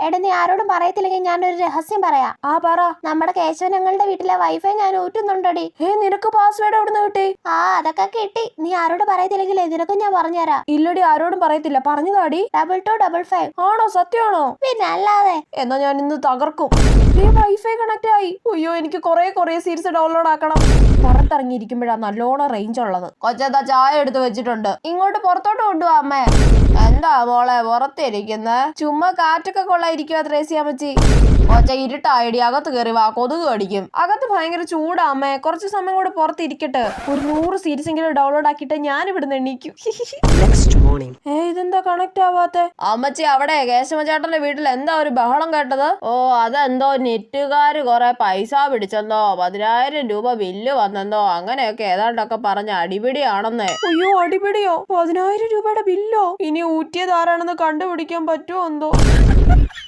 എടാ നീ ആരോടും പറയത്തില്ലെങ്കിൽ ഞാനൊരു രഹസ്യം പറയാം. ആ പറ. നമ്മുടെ കേശവനങ്ങളുടെ വീട്ടിലെ വൈഫൈ ഞാൻ ഊറ്റുന്നുണ്ടടി. നിനക്ക് പാസ്വേഡ് എവിടുന്ന് കിട്ടി? അതൊക്കെ കിട്ടി. നീ ആരോട് പറയത്തില്ലെങ്കിലേ നിനക്കും ഞാൻ പറഞ്ഞുതരാം. ഇല്ലടി, ആരോടും പറയത്തില്ല. പറഞ്ഞതാടി. 2255. ആണോ? സത്യമാണോ? പിന്നെ അല്ലാതെ. എന്നാ ഞാൻ ഇന്ന് തകർക്കും. വൈഫൈ കണക്ട് ആയി. അയ്യോ, എനിക്ക് കൊറേ സീരീസ് ഡൗൺലോഡ് ആക്കണം. പുറത്തിറങ്ങിയിരിക്കുമ്പോഴാ നല്ലോണം റേഞ്ച് ഉള്ളത്. കൊച്ചെന്താ ചായ എടുത്ത് വെച്ചിട്ടുണ്ട്, ഇങ്ങോട്ട് പുറത്തോട്ട് കൊണ്ടുപോവാ അമ്മേ. എന്താ മോളെ പുറത്തിരിക്കുന്ന? ചുമ്മാ കാറ്റൊക്കെ കൊള്ളായിരിക്കുവാ ത്രേസ്യാമ്മച്ചി. കൊച്ച ഇരുട്ടായിടി, അകത്ത് കയറി വാ, കൊതുക് കടിക്കും. അകത്ത് ഭയങ്കര ചൂടാ അമ്മേ, കുറച്ച് സമയം കൂടെ പുറത്തിരിക്കട്ടെ. ഒരു 100 സീരീസ് എങ്കിലും ഡൗൺലോഡ് ആക്കിയിട്ട് ഞാൻ ഇവിടുന്ന് എണീക്കും. ഇതെന്താ കണക്ട് ആവാത്തെ? അമ്മച്ചി, അവിടെ കേശവചേട്ടന്റെ വീട്ടിൽ എന്താ ഒരു ബഹളം കേട്ടത്? അതെന്തോ നെറ്റുകാര് കൊറേ പൈസ പിടിച്ചെന്നോ 10,000 രൂപ ബില്ല് വന്നെന്നോ അങ്ങനെയൊക്കെ ഏതാണ്ടൊക്കെ പറഞ്ഞ അടിപിടിയാണെന്നേ. അയ്യോ, അടിപിടിയോ? 10,000 രൂപയുടെ ബില്ലോ? ഇനി ഊറ്റിയത് ആരാണെന്ന് കണ്ടുപിടിക്കാൻ പറ്റുമോ എന്തോ.